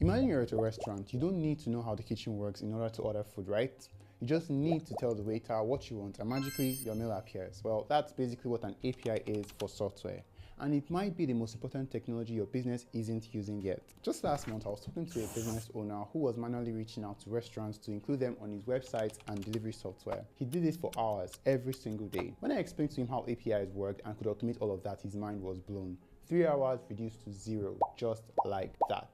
Imagine you're at a restaurant. You don't need to know how the kitchen works in order to order food, right? You just need to tell the waiter what you want and magically your meal appears. Well, that's basically what an API is for software. And it might be the most important technology your business isn't using yet. Just last month, I was talking to a business owner who was manually reaching out to restaurants to include them on his website and delivery software. He did this for hours every single day. When I explained to him how APIs worked and could automate all of that, his mind was blown. 3 hours reduced to 0, just like that.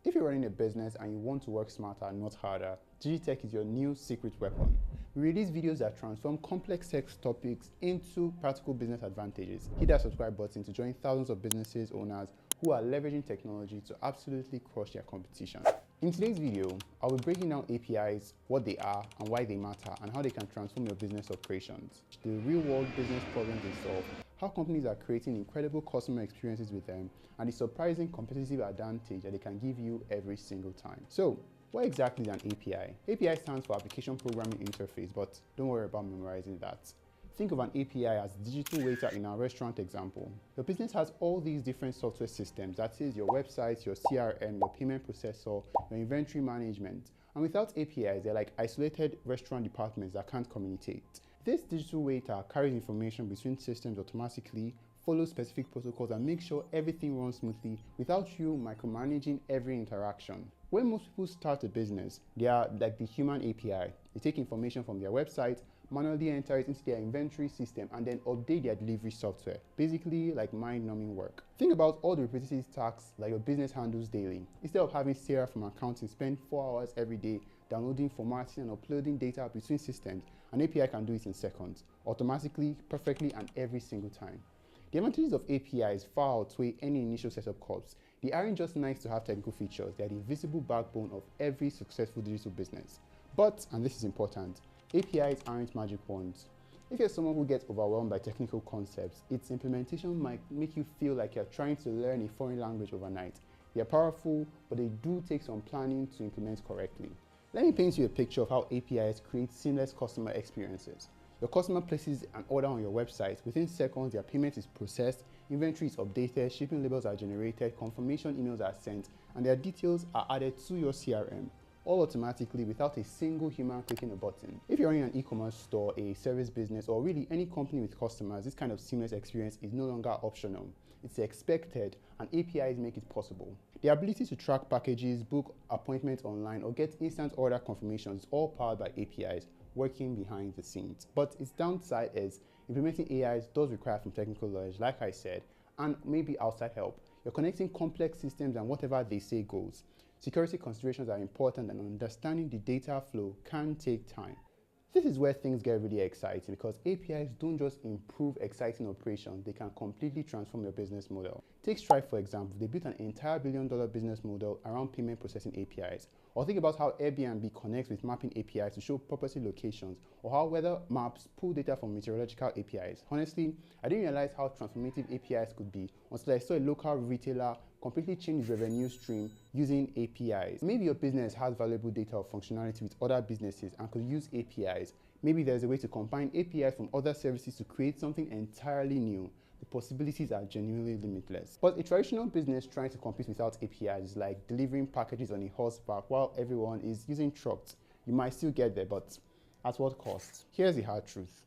If you're running a business and you want to work smarter, not harder, Digitech is your new secret weapon. We release videos that transform complex tech topics into practical business advantages. Hit that subscribe button to join thousands of businesses owners who are leveraging technology to absolutely crush their competition. In today's video, I'll be breaking down APIs, what they are and why they matter, and how they can transform your business operations, the real-world business problems they solve, how companies are creating incredible customer experiences with them, and the surprising competitive advantage that they can give you every single time. So, what exactly is an API? API stands for Application Programming Interface, but don't worry about memorizing that. Think of an API as a digital waiter in our restaurant example. Your business has all these different software systems, that is your website, your CRM, your payment processor, your inventory management. And without APIs, they're like isolated restaurant departments that can't communicate. This digital waiter carries information between systems automatically, follows specific protocols, and makes sure everything runs smoothly without you micromanaging every interaction. When most people start a business, they are like the human API. They take information from their website, manually enter it into their inventory system, and then update their delivery software. Basically like mind-numbing work. Think about all the repetitive tasks that your business handles daily. Instead of having Sarah from accounting spend 4 hours every day downloading, formatting, and uploading data between systems, an API can do it in seconds, automatically, perfectly, and every single time. The advantages of APIs far outweigh any initial setup costs. They aren't just nice to have technical features, they are the visible backbone of every successful digital business. But, and this is important, APIs aren't magic wands. If you're someone who gets overwhelmed by technical concepts, its implementation might make you feel like you're trying to learn a foreign language overnight. They're powerful, but they do take some planning to implement correctly. Let me paint you a picture of how APIs create seamless customer experiences. Your customer places an order on your website. Within seconds, their payment is processed, inventory is updated, shipping labels are generated, confirmation emails are sent, and their details are added to your CRM, all automatically without a single human clicking a button. If you're running an e-commerce store, a service business, or really any company with customers, this kind of seamless experience is no longer optional. It's expected, and APIs make it possible. The ability to track packages, book appointments online, or get instant order confirmations is all powered by APIs, working behind the scenes. But its downside is implementing AIs does require some technical knowledge, like I said, and maybe outside help. You're connecting complex systems and whatever they say goes. Security considerations are important, and understanding the data flow can take time. This is where things get really exciting, because APIs don't just improve exciting operations, they can completely transform your business model. Take Stripe for example. They built an entire billion-dollar business model around payment processing APIs. Or think about how Airbnb connects with mapping APIs to show property locations, or how weather maps pull data from meteorological APIs. Honestly, I didn't realize how transformative APIs could be until I saw a local retailer completely change revenue stream using APIs. Maybe your business has valuable data or functionality with other businesses and could use APIs. Maybe there's a way to combine APIs from other services to create something entirely new. The possibilities are genuinely limitless. But a traditional business trying to compete without APIs is like delivering packages on a horseback while everyone is using trucks. You might still get there, but at what cost? Here's the hard truth.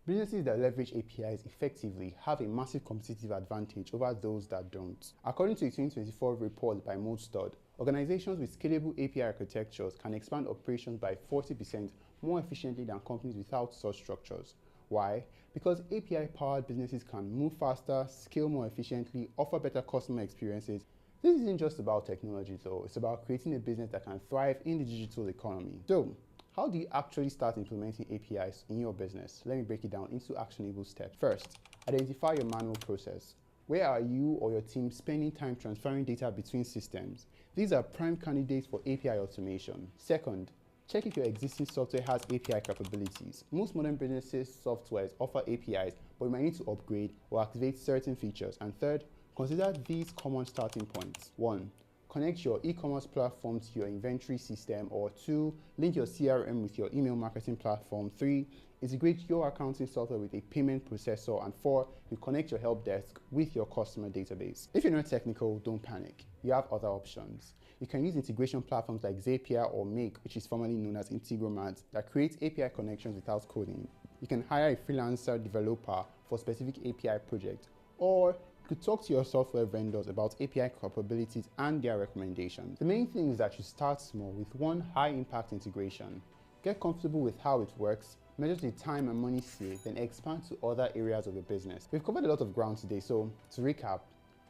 Businesses that leverage APIs effectively have a massive competitive advantage over those that don't. According to a 2024 report by Modstud, organizations with scalable API architectures can expand operations by 40% more efficiently than companies without such structures. Why? Because API-powered businesses can move faster, scale more efficiently, offer better customer experiences. This isn't just about technology though, it's about creating a business that can thrive in the digital economy. So, how do you actually start implementing APIs in your business? Let me break it down into actionable steps. First, identify your manual process. Where are you or your team spending time transferring data between systems? These are prime candidates for API automation. Second, check if your existing software has API capabilities. Most modern businesses' softwares offer APIs, but you might need to upgrade or activate certain features. And third, consider these common starting points. 1. Connect your e-commerce platform to your inventory system, or 2. Link your CRM with your email marketing platform. 3. integrate your accounting software with a payment processor. And 4, you connect your help desk with your customer database. If you're not technical, don't panic. You have other options. You can use integration platforms like Zapier or Make, which is formerly known as Integromat, that creates API connections without coding. You can hire a freelancer developer for specific API projects, or you could talk to your software vendors about API capabilities and their recommendations. The main thing is that you start small with one high-impact integration. Get comfortable with how it works, measure the time and money saved, then expand to other areas of your business. We've covered a lot of ground today, so to recap,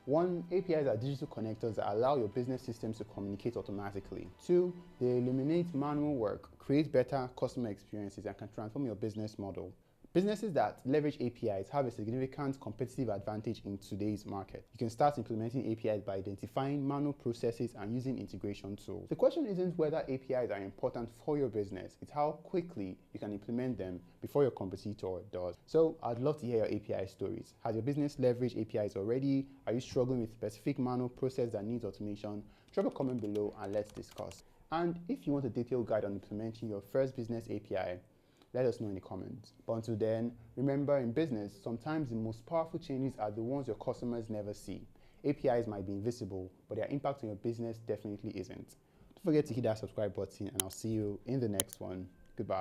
1. APIs are digital connectors that allow your business systems to communicate automatically. 2. They eliminate manual work, create better customer experiences, and can transform your business model. Businesses that leverage APIs have a significant competitive advantage in today's market. You can start implementing APIs by identifying manual processes and using integration tools. The question isn't whether APIs are important for your business, it's how quickly you can implement them before your competitor does. So I'd love to hear your API stories. Has your business leveraged APIs already? Are you struggling with specific manual process that needs automation? Drop a comment below and let's discuss. And if you want a detailed guide on implementing your first business API, let us know in the comments. But until then, remember, in business, sometimes the most powerful changes are the ones your customers never see. APIs might be invisible, but their impact on your business definitely isn't. Don't forget to hit that subscribe button, and I'll see you in the next one. Goodbye.